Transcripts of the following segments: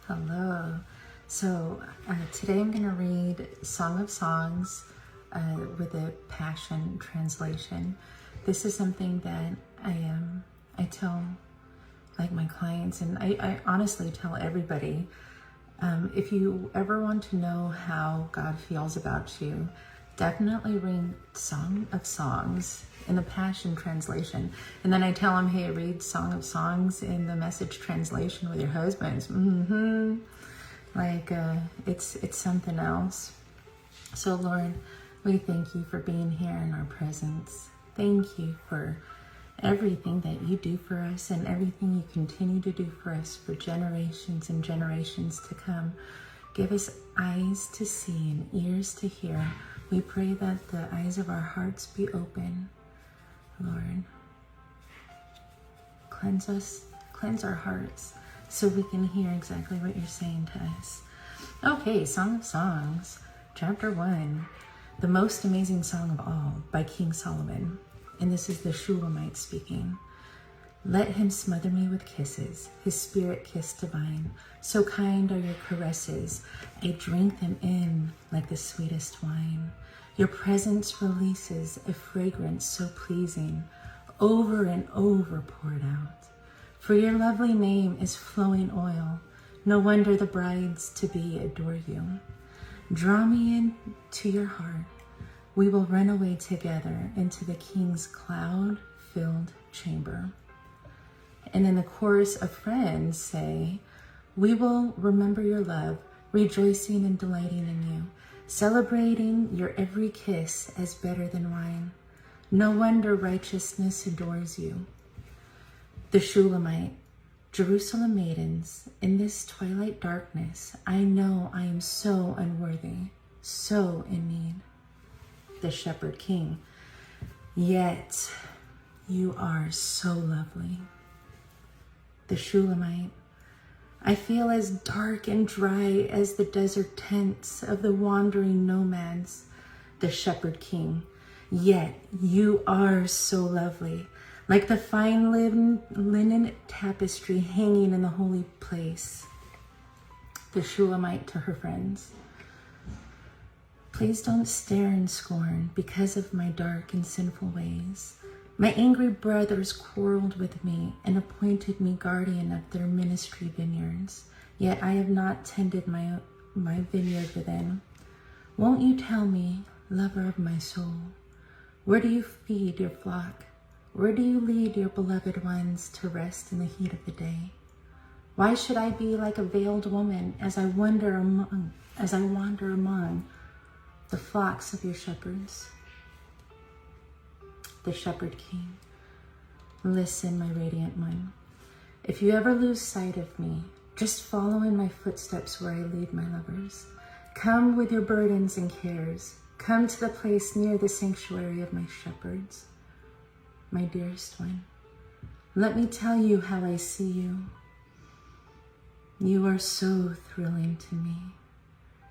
Hello. So today I'm going to read Song of Songs with a Passion translation. This is something that I tell like my clients, and I honestly tell everybody. If you ever want to know how God feels about you, definitely read Song of Songs in the Passion translation. And then I tell them, hey, read Song of Songs in the Message translation with your husbands. It's something else. So Lord, we thank you for being here in our presence. Thank you for everything that you do for us and everything you continue to do for us for generations and generations to come. Give us eyes to see and ears to hear. We pray that the eyes of our hearts be open, Lord. Cleanse us, cleanse our hearts so we can hear exactly what you're saying to us. Okay, Song of Songs, chapter 1, the most amazing song of all by King Solomon. And this is the Shulamite speaking. Let him smother me with kisses, his spirit kiss divine. So kind are your caresses, I drink them in like the sweetest wine. Your presence releases a fragrance so pleasing, over and over poured out. For your lovely name is flowing oil, no wonder the brides to be adore you. Draw me in to your heart, we will run away together into the king's cloud-filled chamber. And in the chorus of friends say, we will remember your love, rejoicing and delighting in you, celebrating your every kiss as better than wine. No wonder righteousness adores you. The Shulamite, Jerusalem maidens, in this twilight darkness, I know I am so unworthy, so in need. The Shepherd King, yet you are so lovely. The Shulamite, I feel as dark and dry as the desert tents of the wandering nomads. The Shepherd King, yet you are so lovely, like the fine linen tapestry hanging in the holy place. The Shulamite to her friends, please don't stare in scorn because of my dark and sinful ways. My angry brothers quarreled with me and appointed me guardian of their ministry vineyards, yet I have not tended my vineyard within. Won't you tell me, lover of my soul, where do you feed your flock? Where do you lead your beloved ones to rest in the heat of the day? Why should I be like a veiled woman as I wander among the flocks of your shepherds? The Shepherd King, listen, my radiant one. If you ever lose sight of me, just follow in my footsteps where I lead my lovers. Come with your burdens and cares. Come to the place near the sanctuary of my shepherds. My dearest one, let me tell you how I see you. You are so thrilling to me.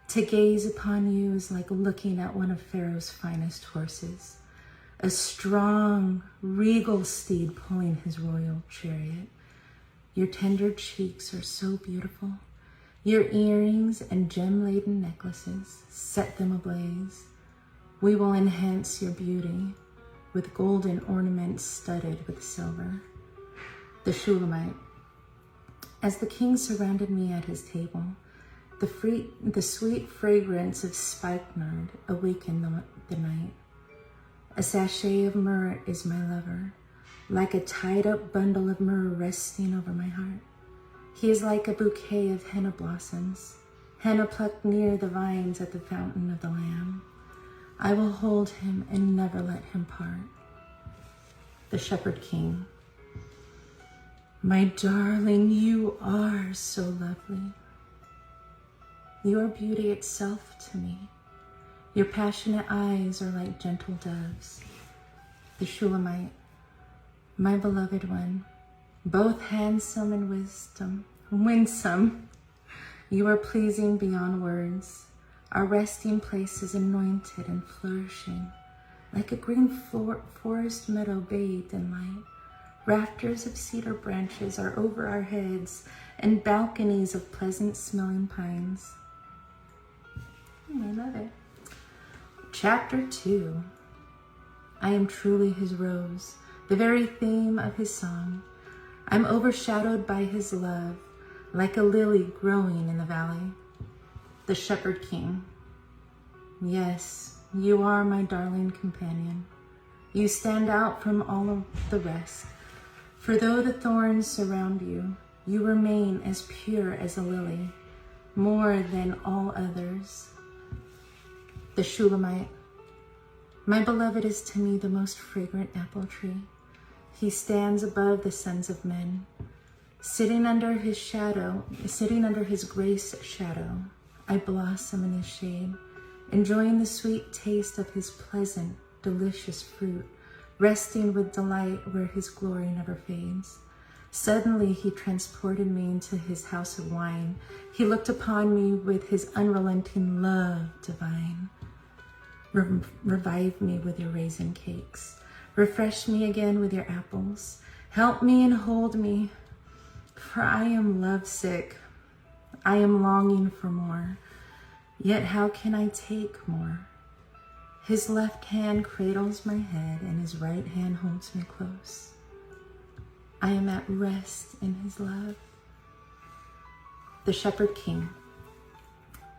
To gaze upon you is like looking at one of Pharaoh's finest horses, a strong, regal steed pulling his royal chariot. Your tender cheeks are so beautiful. Your earrings and gem-laden necklaces set them ablaze. We will enhance your beauty with golden ornaments studded with silver. The Shulamite, as the king surrounded me at his table, the sweet fragrance of spikenard awakened the night. A sachet of myrrh is my lover, like a tied-up bundle of myrrh resting over my heart. He is like a bouquet of henna blossoms, henna plucked near the vines at the fountain of the Lamb. I will hold him and never let him part. The Shepherd King, my darling, you are so lovely. You are beauty itself to me. Your passionate eyes are like gentle doves. The Shulamite, my beloved one, both handsome and winsome. You are pleasing beyond words. Our resting place is anointed and flourishing, like a green forest meadow bathed in light. Rafters of cedar branches are over our heads, and balconies of pleasant-smelling pines. I love it. Chapter 2. I am truly his rose, the very theme of his song. I'm overshadowed by his love, like a lily growing in the valley. The Shepherd King. Yes, you are my darling companion. You stand out from all of the rest. For though the thorns surround you, you remain as pure as a lily, more than all others. The Shulamite. My beloved is to me the most fragrant apple tree. He stands above the sons of men. Sitting under his grace shadow, I blossom in his shade, enjoying the sweet taste of his pleasant, delicious fruit, resting with delight where his glory never fades. Suddenly he transported me into his house of wine. He looked upon me with his unrelenting love divine. Revive me with your raisin cakes. Refresh me again with your apples. Help me and hold me, for I am lovesick. I am longing for more. Yet how can I take more? His left hand cradles my head, and his right hand holds me close. I am at rest in his love. The Shepherd King.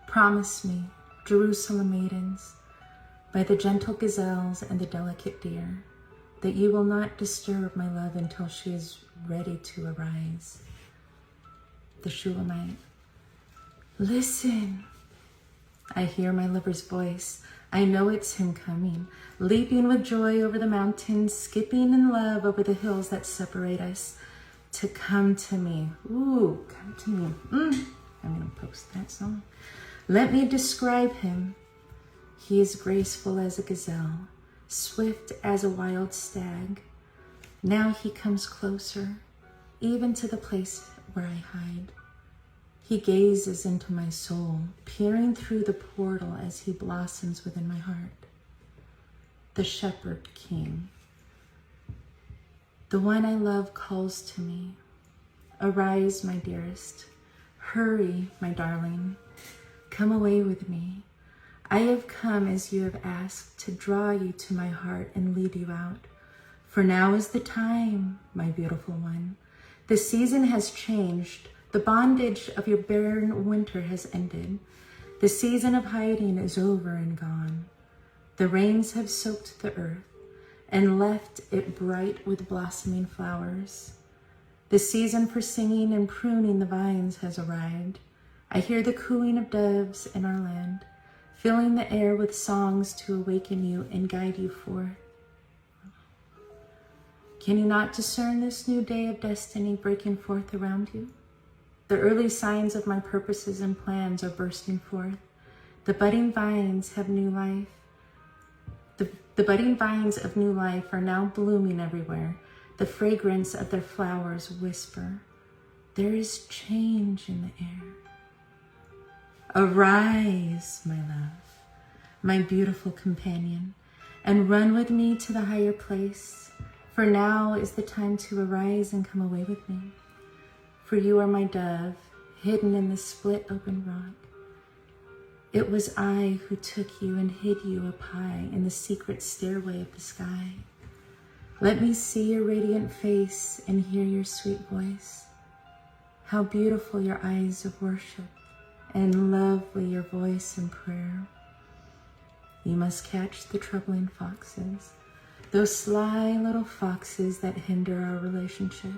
Promise me, Jerusalem maidens, by the gentle gazelles and the delicate deer, that you will not disturb my love until she is ready to arise. The Shulamite. Listen. I hear my lover's voice. I know it's him coming, leaping with joy over the mountains, skipping in love over the hills that separate us, to come to me. Ooh, come to me. I'm going to post that song. Let me describe him. He is graceful as a gazelle, swift as a wild stag. Now he comes closer, even to the place where I hide. He gazes into my soul, peering through the portal as he blossoms within my heart. The Shepherd King. The one I love calls to me. Arise, my dearest. Hurry, my darling. Come away with me. I have come as you have asked, to draw you to my heart and lead you out. For now is the time, my beautiful one. The season has changed. The bondage of your barren winter has ended. The season of hiding is over and gone. The rains have soaked the earth and left it bright with blossoming flowers. The season for singing and pruning the vines has arrived. I hear the cooing of doves in our land, filling the air with songs to awaken you and guide you forth. Can you not discern this new day of destiny breaking forth around you? The early signs of my purposes and plans are bursting forth. The budding vines have new life. The budding vines of new life are now blooming everywhere. The fragrance of their flowers whisper. There is change in the air. Arise, my love, my beautiful companion, and run with me to the higher place. For now is the time to arise and come away with me. For you are my dove, hidden in the split open rock. It was I who took you and hid you up high in the secret stairway of the sky. Let me see your radiant face and hear your sweet voice. How beautiful your eyes of worship, and lovely your voice in prayer. You must catch the troubling foxes, those sly little foxes that hinder our relationship.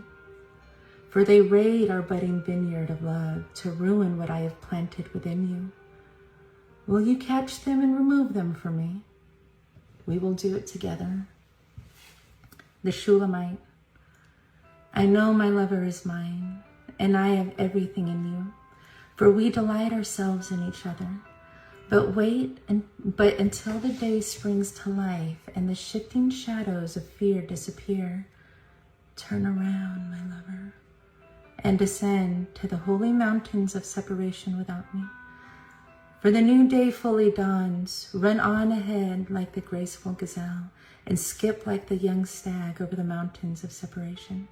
For they raid our budding vineyard of love to ruin what I have planted within you. Will you catch them and remove them for me? We will do it together. The Shulamite. I know my lover is mine, and I have everything in you, for we delight ourselves in each other. But until the day springs to life and the shifting shadows of fear disappear, turn around, my lover, and descend to the holy mountains of separation without me. For the new day fully dawns. Run on ahead like the graceful gazelle, and skip like the young stag over the mountains of separation.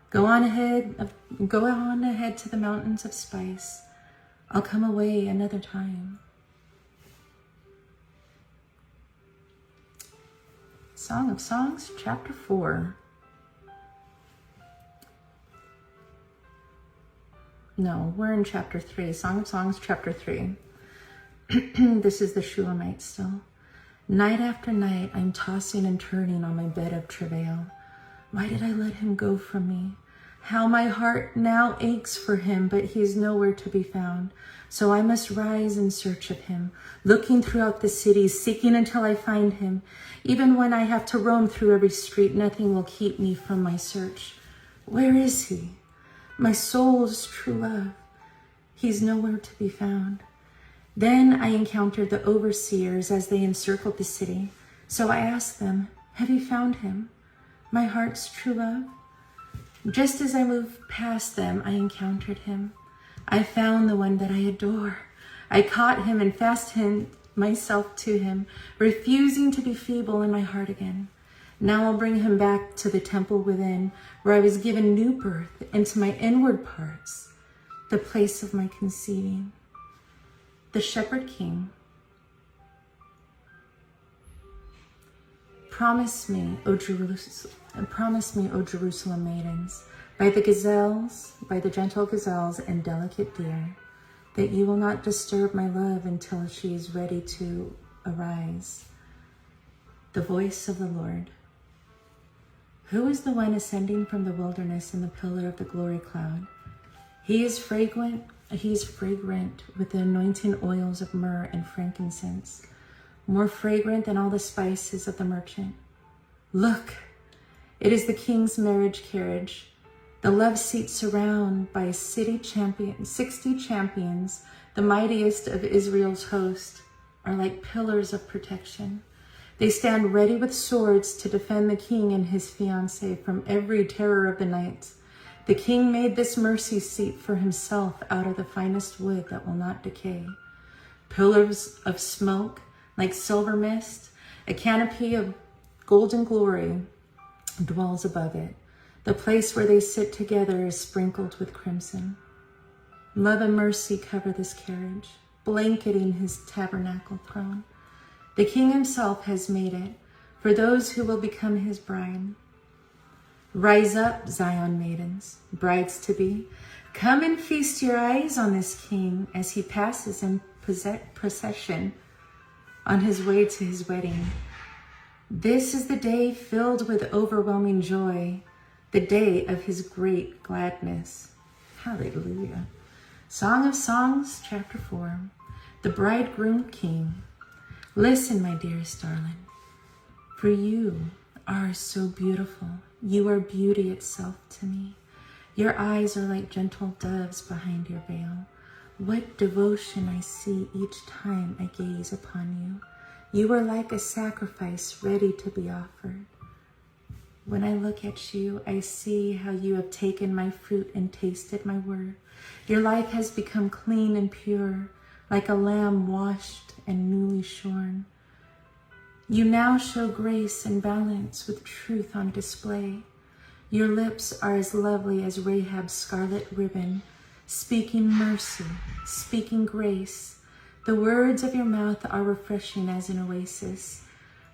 Go on ahead to the mountains of spice. I'll come away another time. Song of Songs, chapter 4. No, we're in chapter 3. Song of Songs, chapter 3. This is the Shulamite still. Night after night, I'm tossing and turning on my bed of travail. Why did I let him go from me? How my heart now aches for him, but he is nowhere to be found. So I must rise in search of him, looking throughout the city, seeking until I find him. Even when I have to roam through every street, nothing will keep me from my search. Where is he? My soul's true love. He's nowhere to be found. Then I encountered the overseers as they encircled the city. So I asked them, have you found him, my heart's true love? Just as I moved past them, I encountered him. I found the one that I adore. I caught him and fastened myself to him, refusing to be feeble in my heart again. Now I'll bring him back to the temple within, where I was given new birth into my inward parts, the place of my conceiving. The Shepherd King. Promise me, O Jerusalem maidens, by the gentle gazelles and delicate deer, that you will not disturb my love until she is ready to arise. The voice of the Lord. Who is the one ascending from the wilderness in the pillar of the glory cloud? He is fragrant with the anointing oils of myrrh and frankincense, more fragrant than all the spices of the merchant. Look, it is the king's marriage carriage. The love seat surrounded by 60 champions, the mightiest of Israel's host, are like pillars of protection. They stand ready with swords to defend the king and his fiancée from every terror of the night. The king made this mercy seat for himself out of the finest wood that will not decay. Pillars of smoke like silver mist, a canopy of golden glory dwells above it. The place where they sit together is sprinkled with crimson. Love and mercy cover this carriage, blanketing his tabernacle throne. The king himself has made it for those who will become his bride. Rise up, Zion maidens, brides to be. Come and feast your eyes on this king as he passes in procession on his way to his wedding. This is the day filled with overwhelming joy, the day of his great gladness. Hallelujah. Song of Songs, chapter 4. The Bridegroom King. Listen, my dearest darling, for you are so beautiful. You are beauty itself to me. Your eyes are like gentle doves behind your veil. What devotion I see each time I gaze upon you. You are like a sacrifice ready to be offered. When I look at you, I see how you have taken my fruit and tasted my word. Your life has become clean and pure, like a lamb washed and newly shorn. You now show grace and balance with truth on display. Your lips are as lovely as Rahab's scarlet ribbon, speaking mercy, speaking grace. The words of your mouth are refreshing as an oasis.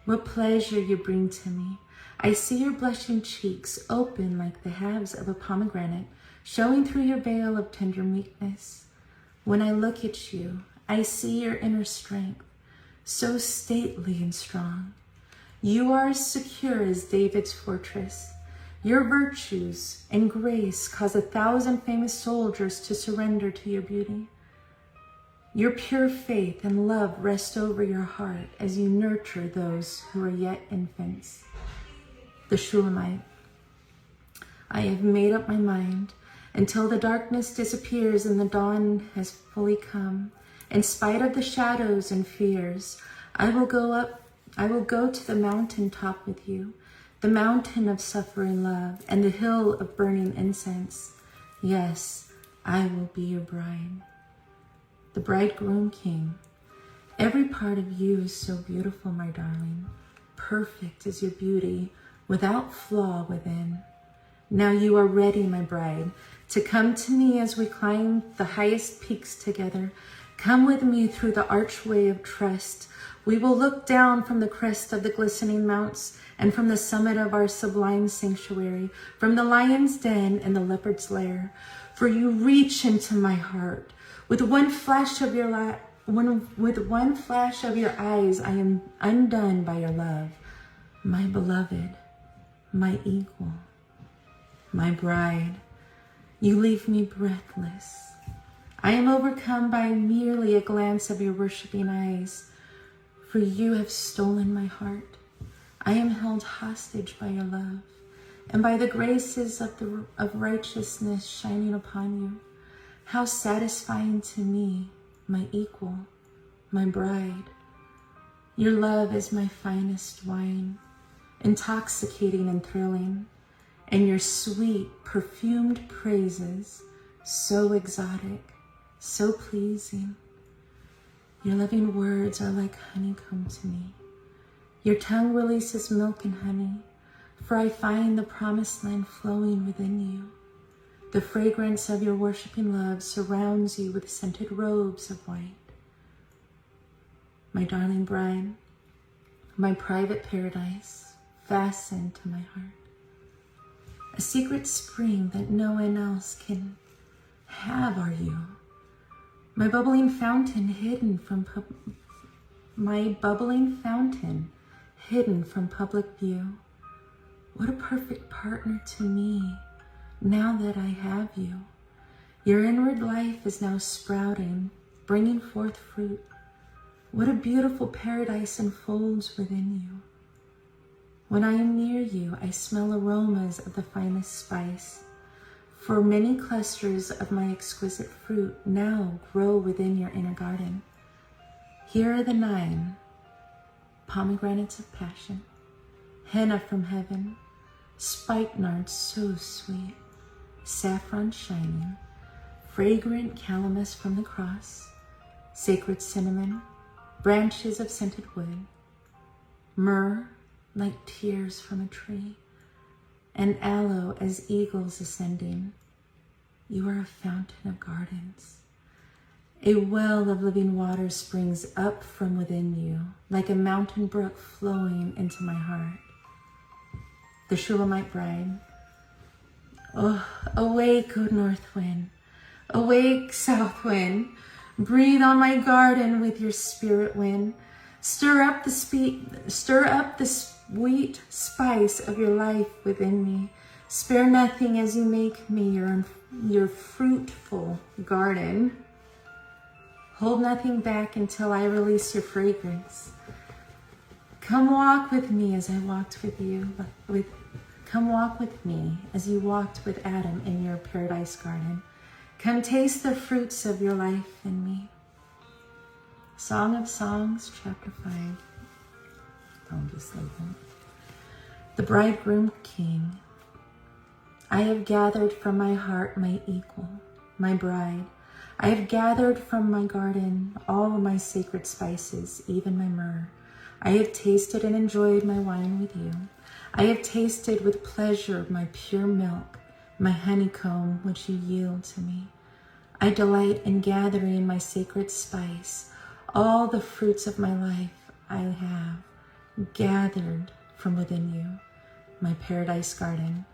What pleasure you bring to me. I see your blushing cheeks open like the halves of a pomegranate, showing through your veil of tender meekness. When I look at you, I see your inner strength, so stately and strong. You are as secure as David's fortress. Your virtues and grace cause 1,000 famous soldiers to surrender to your beauty. Your pure faith and love rest over your heart as you nurture those who are yet infants. The Shulamite. I have made up my mind. Until the darkness disappears and the dawn has fully come, in spite of the shadows and fears, I will go to the mountain top with you, the mountain of suffering love and the hill of burning incense. Yes, I will be your bride. The Bridegroom King. Every part of you is so beautiful, my darling. perfect is your beauty, without flaw within. Now you are ready, my bride, to come to me as we climb the highest peaks together. Come with me through the archway of trust. We will look down from the crest of the glistening mounts and from the summit of our sublime sanctuary, from the lion's den and the leopard's lair. For you reach into my heart. With one flash of your eyes, I am undone by your love. My beloved, my equal, my bride, you leave me breathless. I am overcome by merely a glance of your worshiping eyes, for you have stolen my heart. I am held hostage by your love, and by the graces of righteousness shining upon you. How satisfying to me, my equal, my bride. Your love is my finest wine, intoxicating and thrilling, and your sweet, perfumed praises, so exotic, so pleasing. Your loving words are like honeycomb to me. Your tongue releases milk and honey, for I find the promised land flowing within you. The fragrance of your worshiping love surrounds you with scented robes of white. My darling bride, my private paradise, fastened to my heart. A secret spring that no one else can have are you. My bubbling fountain hidden from public view. What a perfect partner to me now that I have you. Your inward life is now sprouting, bringing forth fruit. What a beautiful paradise unfolds within you. When I am near you, I smell aromas of the finest spice. For many clusters of my exquisite fruit now grow within your inner garden. Here are the 9 pomegranates of passion, henna from heaven, spikenard so sweet, saffron shining, fragrant calamus from the cross, sacred cinnamon, branches of scented wood, myrrh like tears from a tree, and aloe as eagles ascending. You are a fountain of gardens. A well of living water springs up from within you, like a mountain brook flowing into my heart. The Shulamite bride. Oh, awake, O north wind. Awake, south wind. Breathe on my garden with your spirit wind. Stir up the sweet spice of your life within me. Spare nothing as you make me your fruitful garden. Hold nothing back until I release your fragrance. Come walk with me as I walked with you. Come walk with me as you walked with Adam in your paradise garden. Come taste the fruits of your life in me. Song of Songs, chapter 5. Don't just leave it. The bridegroom king. I have gathered from my heart my equal, my bride. I have gathered from my garden all my sacred spices, even my myrrh. I have tasted and enjoyed my wine with you. I have tasted with pleasure my pure milk, my honeycomb which you yield to me. I delight in gathering my sacred spice. All the fruits of my life I have gathered from within you, my paradise garden.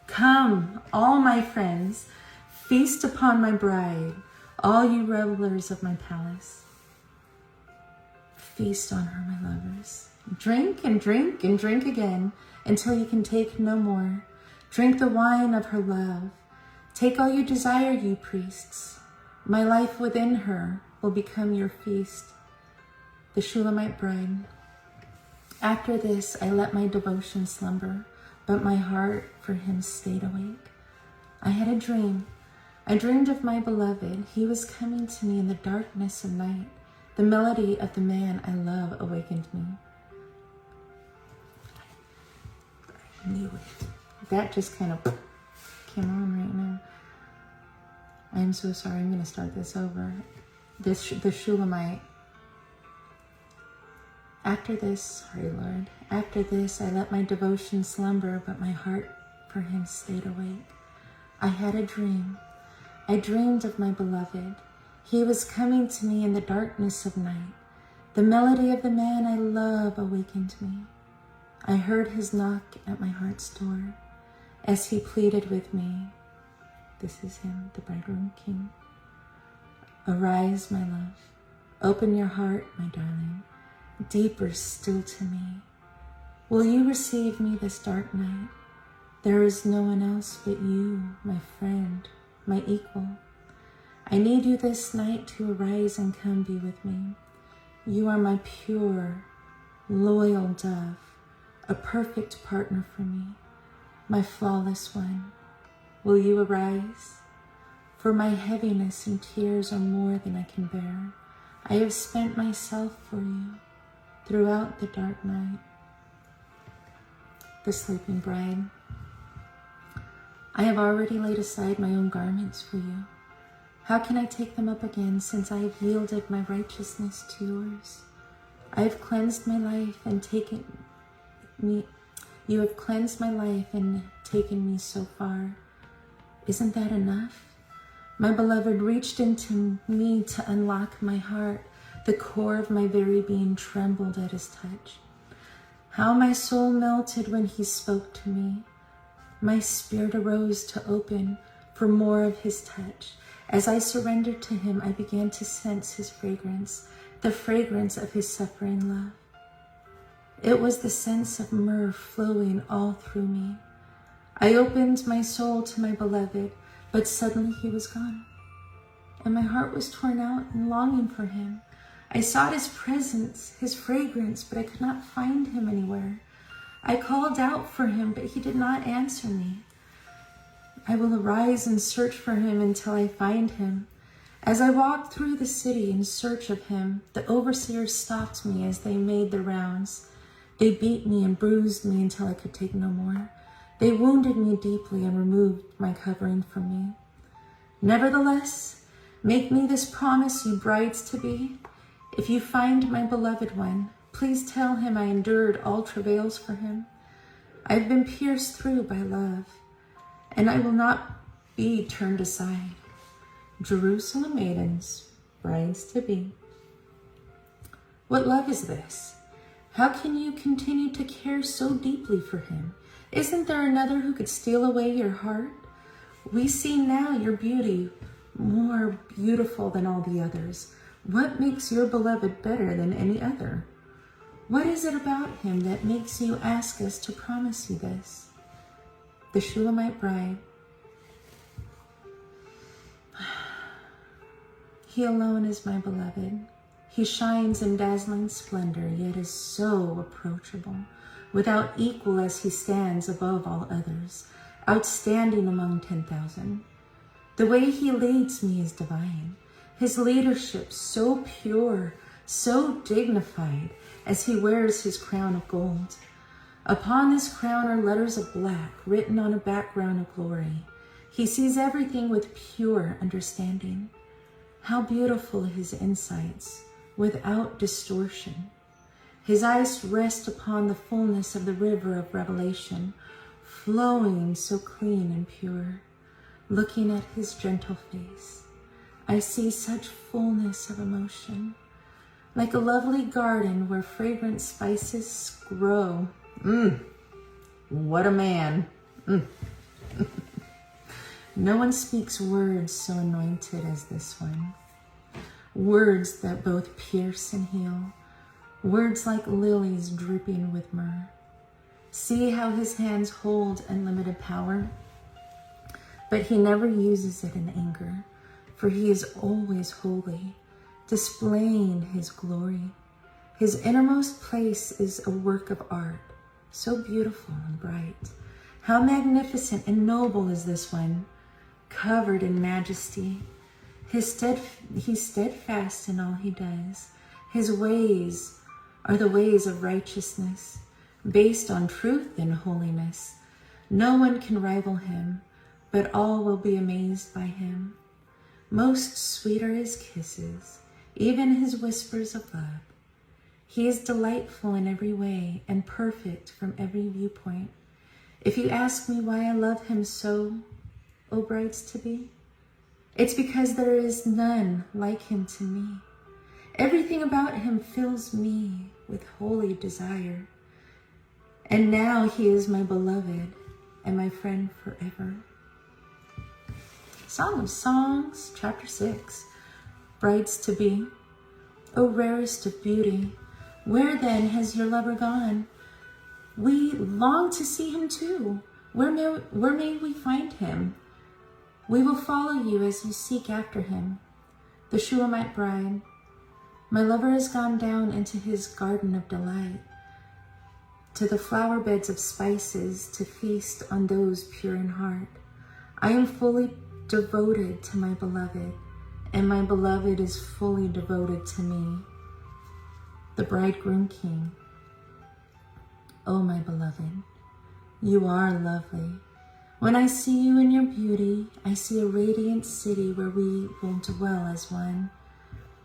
Come, all my friends, feast upon my bride, all you revelers of my palace. Feast on her, my lovers. Drink and drink and drink again until you can take no more. Drink the wine of her love. Take all you desire, you priests. My life within her will become your feast. The Shulamite bride. After this, I let my devotion slumber, but my heart for him stayed awake. I had a dream. I dreamed of my beloved. He was coming to me in the darkness of night. The melody of the man I love awakened me. I knew it. That just kind of came on right now. I'm so sorry. I'm going to start this over. The Shulamite. After this, Lord, after this, I let my devotion slumber, but my heart for him stayed awake. I had a dream. I dreamed of my beloved. He was coming to me in the darkness of night. The melody of the man I love awakened me. I heard his knock at my heart's door as he pleaded with me. This is him, the bridegroom king. Arise, my love. Open your heart, my darling, deeper still to me. Will you receive me this dark night? There is no one else but you, my friend, my equal. I need you this night to arise and come be with me. You are my pure, loyal dove, a perfect partner for me, my flawless one. Will you arise? For my heaviness and tears are more than I can bear. I have spent myself for you throughout the dark night. The sleeping bride. I have already laid aside my own garments for you. How can I take them up again, since I have yielded my righteousness to yours? I have cleansed my life and taken me. You have cleansed my life and taken me so far. Isn't that enough? My beloved reached into me to unlock my heart. The core of my very being trembled at his touch. How my soul melted when he spoke to me. My spirit arose to open for more of his touch. As I surrendered to him, I began to sense his fragrance, the fragrance of his suffering love. It was the sense of myrrh flowing all through me. I opened my soul to my beloved, but suddenly he was gone, and my heart was torn out in longing for him. I sought his presence, his fragrance, but I could not find him anywhere. I called out for him, but he did not answer me. I will arise and search for him until I find him. As I walked through the city in search of him, the overseers stopped me as they made the rounds. They beat me and bruised me until I could take no more. They wounded me deeply and removed my covering from me. Nevertheless, make me this promise, you brides-to-be. If you find my beloved one, please tell him I endured all travails for him. I have been pierced through by love, and I will not be turned aside. Jerusalem maidens, brides-to-be. What love is this? How can you continue to care so deeply for him? Isn't there another who could steal away your heart? We see now your beauty, more beautiful than all the others. What makes your beloved better than any other? What is it about him that makes you ask us to promise you this? The Shulamite bride. He alone is my beloved. He shines in dazzling splendor, yet is so approachable. Without equal as he stands above all others, outstanding among 10,000. The way he leads me is divine. His leadership so pure, so dignified, as he wears his crown of gold. Upon this crown are letters of black, written on a background of glory. He sees everything with pure understanding. How beautiful his insights, without distortion. His eyes rest upon the fullness of the river of revelation, flowing so clean and pure. Looking at his gentle face, I see such fullness of emotion, like a lovely garden where fragrant spices grow. What a man. No one speaks words so anointed as this one. Words that both pierce and heal. Words like lilies dripping with myrrh. See how his hands hold unlimited power? But he never uses it in anger, for he is always holy, displaying his glory. His innermost place is a work of art, so beautiful and bright. How magnificent and noble is this one, covered in majesty. He's steadfast in all he does. His ways are the ways of righteousness, based on truth and holiness. No one can rival him, but all will be amazed by him. Most sweet are his kisses, even his whispers of love. He is delightful in every way and perfect from every viewpoint. If you ask me why I love him so, O brides-to-be, it's because there is none like him to me. Everything about him fills me with holy desire. And now he is my beloved and my friend forever. Song of Songs, chapter 6. Brides-to-be, O rarest of beauty, where then has your lover gone? We long to see him too. Where may we find him? We will follow you as you seek after him. The Shulamite bride, my lover has gone down into his garden of delight, to the flower beds of spices, to feast on those pure in heart. I am fully devoted to my beloved, and my beloved is fully devoted to me. The bridegroom king, O my beloved, you are lovely. When I see you in your beauty, I see a radiant city where we will dwell as one,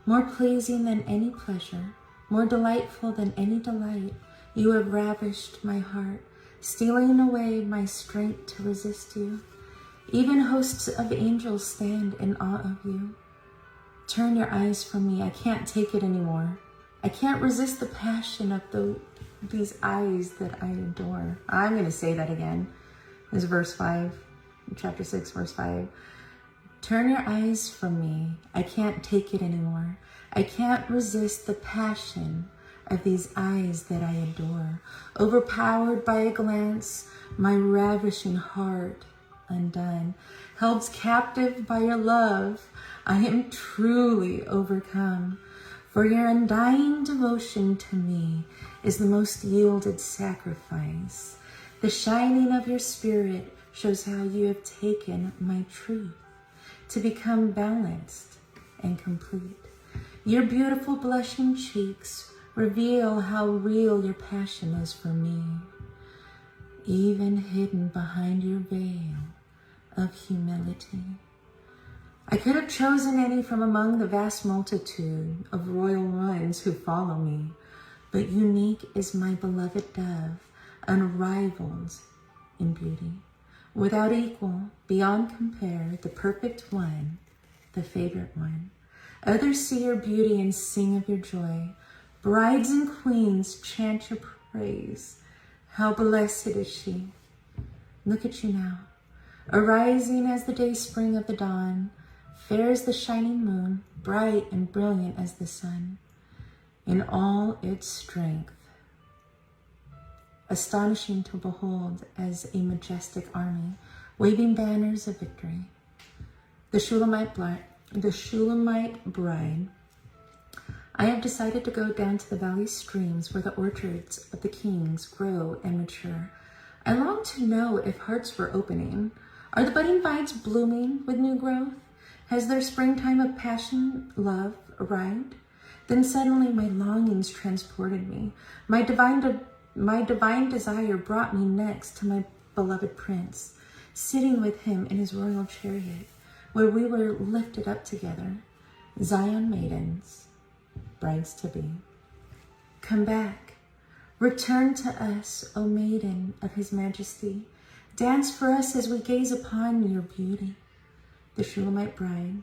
more pleasing than any pleasure, more delightful than any delight. You have ravished my heart, stealing away my strength to resist you. Even hosts of angels stand in awe of you. Turn your eyes from me. I can't take it anymore. I can't resist the passion of these eyes that I adore. I'm going to say that again. This is verse 5, chapter 6, verse 5. Turn your eyes from me. I can't take it anymore. I can't resist the passion of these eyes that I adore. Overpowered by a glance, my ravishing heart undone. Held captive by your love, I am truly overcome. For your undying devotion to me is the most yielded sacrifice. The shining of your spirit shows how you have taken my truth to become balanced and complete. Your beautiful blushing cheeks reveal how real your passion is for me, even hidden behind your veil of humility. I could have chosen any from among the vast multitude of royal ones who follow me, but unique is my beloved dove, unrivaled in beauty, without equal, beyond compare, the perfect one, the favorite one. Others see your beauty and sing of your joy. Brides and queens chant your praise. How blessed is she. Look at you now, arising as the day spring of the dawn, fair as the shining moon, bright and brilliant as the sun, in all its strength, astonishing to behold as a majestic army, waving banners of victory. The Shulamite bride, I have decided to go down to the valley streams where the orchards of the kings grow and mature. I long to know if hearts were opening. Are the budding vines blooming with new growth? Has their springtime of passion, love arrived? Then suddenly my longings transported me. My divine desire brought me next to my beloved prince, sitting with him in his royal chariot, where we were lifted up together, Zion maidens, brides-to-be. Come back, return to us, O maiden of his majesty. Dance for us as we gaze upon your beauty. The Shulamite bride,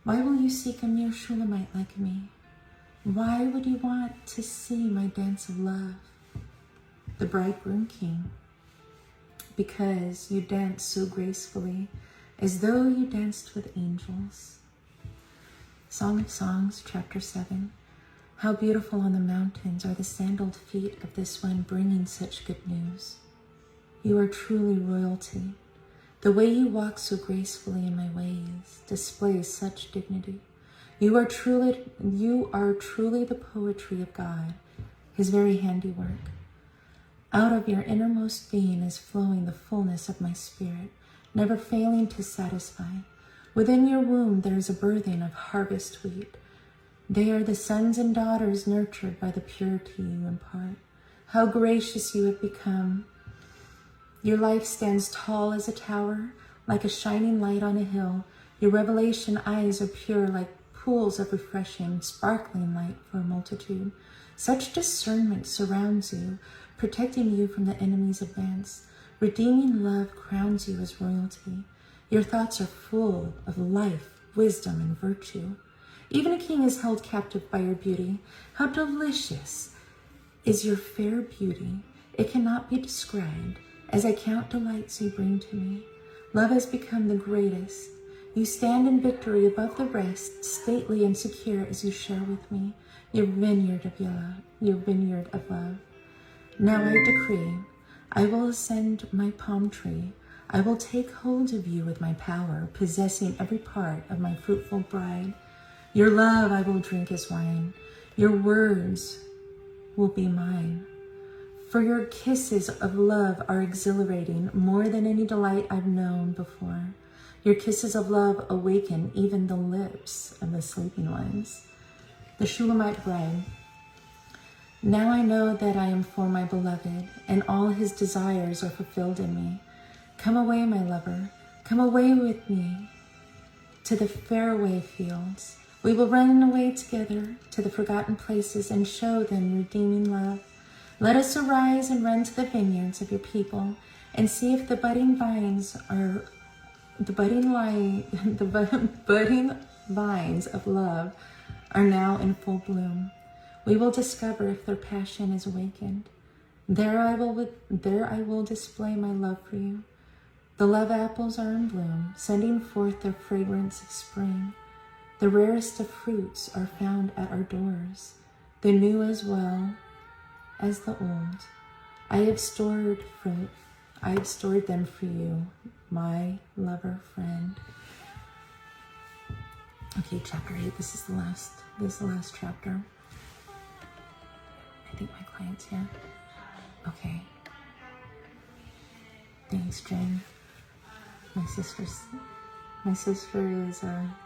why will you seek a mere Shulamite like me? Why would you want to see my dance of love? The bridegroom king, because you dance so gracefully, as though you danced with angels. Song of Songs, chapter 7. How beautiful on the mountains are the sandaled feet of this one bringing such good news. You are truly royalty. The way you walk so gracefully in my ways displays such dignity. You are truly the poetry of God, his very handiwork. Out of your innermost being is flowing the fullness of my spirit, never failing to satisfy. Within your womb there is a birthing of harvest wheat. They are the sons and daughters nurtured by the purity you impart. How gracious you have become. Your life stands tall as a tower, like a shining light on a hill. Your revelation eyes are pure like pools of refreshing, sparkling light for a multitude. Such discernment surrounds you, protecting you from the enemy's advance. Redeeming love crowns you as royalty. Your thoughts are full of life, wisdom, and virtue. Even a king is held captive by your beauty. How delicious is your fair beauty. It cannot be described. As I count delights you bring to me, love has become the greatest. You stand in victory above the rest, stately and secure as you share with me your vineyard of love. Now I decree, I will ascend my palm tree. I will take hold of you with my power, possessing every part of my fruitful bride. Your love I will drink as wine. Your words will be mine. For your kisses of love are exhilarating, more than any delight I've known before. Your kisses of love awaken even the lips of the sleeping ones. The Shulamite bride. Now I know that I am for my beloved, and all his desires are fulfilled in me. Come away, my lover. Come away with me to the faraway fields. We will run away together to the forgotten places and show them redeeming love. Let us arise and run to the vineyards of your people and see if the budding vines of love are now in full bloom. We will discover if their passion is awakened. There I will display my love for you. The love apples are in bloom, sending forth their fragrance of spring. The rarest of fruits are found at our doors, the new as well as the old. I have stored them for you, my lover friend. Okay, chapter 8. This is the last chapter. I think my client's here. Okay. Thanks, Jen. My sister is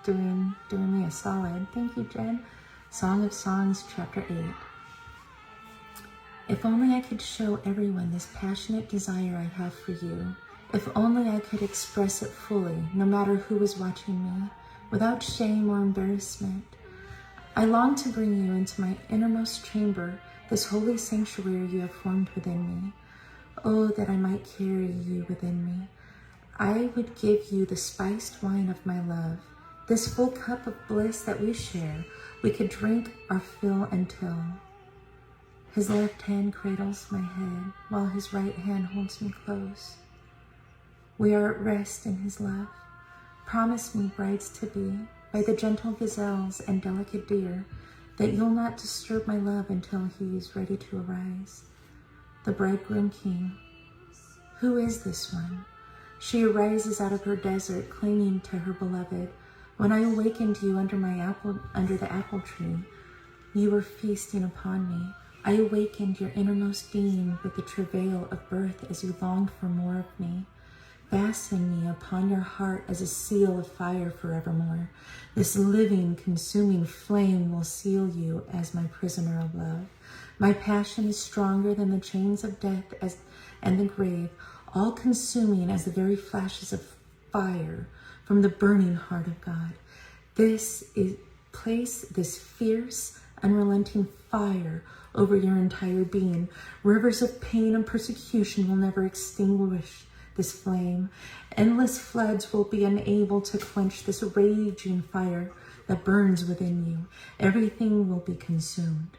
doing me a solid. Thank you, Jen. Song of Songs, chapter 8. If only I could show everyone this passionate desire I have for you. If only I could express it fully, no matter who was watching me, without shame or embarrassment. I long to bring you into my innermost chamber, this holy sanctuary you have formed within me. Oh, that I might carry you within me. I would give you the spiced wine of my love, this full cup of bliss that we share. We could drink our fill until his left hand cradles my head, while his right hand holds me close. We are at rest in his love. Promise me, brides to be, by the gentle gazelles and delicate deer, that you'll not disturb my love until he is ready to arise. The bridegroom king. Who is this one? She arises out of her desert, clinging to her beloved. When I awakened you under the apple tree, you were feasting upon me. I awakened your innermost being with the travail of birth as you longed for more of me. Fasten me upon your heart as a seal of fire forevermore. This living, consuming flame will seal you as my prisoner of love. My passion is stronger than the chains of death and the grave, all consuming as the very flashes of fire from the burning heart of God. Place this fierce, unrelenting fire over your entire being. Rivers of pain and persecution will never extinguish this flame. Endless floods will be unable to quench this raging fire that burns within you. Everything will be consumed.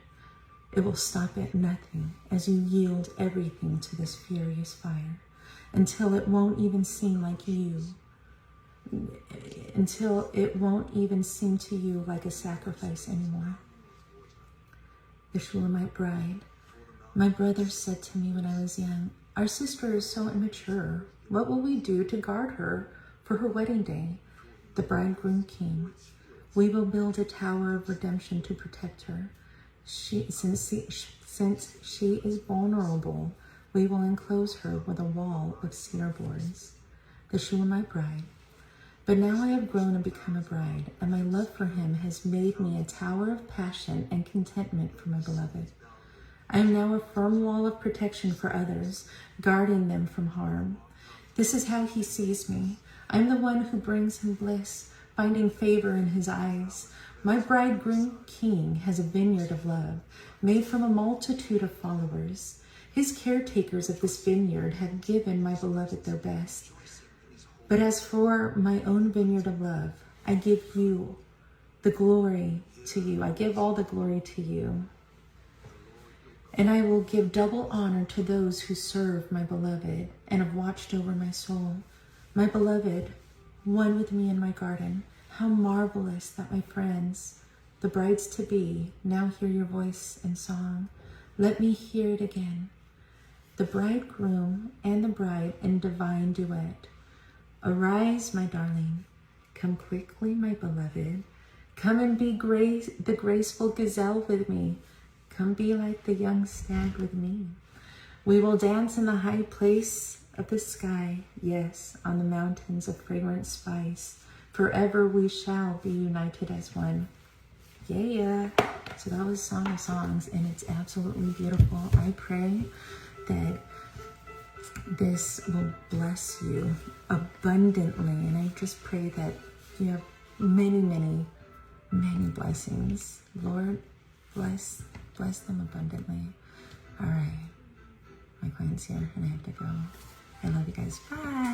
It will stop at nothing as you yield everything to this furious fire, until it won't even seem to you like a sacrifice anymore. The Shulamite bride. My brother said to me when I was young, our sister is so immature. What will we do to guard her for her wedding day? The bridegroom king. We will build a tower of redemption to protect her. Since she is vulnerable, we will enclose her with a wall of cedar boards. The Shulamite bride. But now I have grown and become a bride, and my love for him has made me a tower of passion and contentment for my beloved. I am now a firm wall of protection for others, guarding them from harm. This is how he sees me. I'm the one who brings him bliss, finding favor in his eyes. My bridegroom king has a vineyard of love, made from a multitude of followers. His caretakers of this vineyard have given my beloved their best. But as for my own vineyard of love, I give you the glory to you. I give all the glory to you. And I will give double honor to those who serve my beloved and have watched over my soul. My beloved, one with me in my garden. How marvelous that my friends, the brides-to-be, now hear your voice and song. Let me hear it again. The bridegroom and the bride in divine duet. Arise, my darling. Come quickly, my beloved. Come and be the graceful gazelle with me. Come be like the young stag with me. We will dance in the high place of the sky. Yes, on the mountains of fragrant spice. Forever we shall be united as one. Yeah. So that was Song of Songs, and it's absolutely beautiful. I pray that this will bless you abundantly, and I just pray that you have many, many, many blessings. Lord, bless them abundantly. All right, my client's here and I have to go. I love you guys. Bye.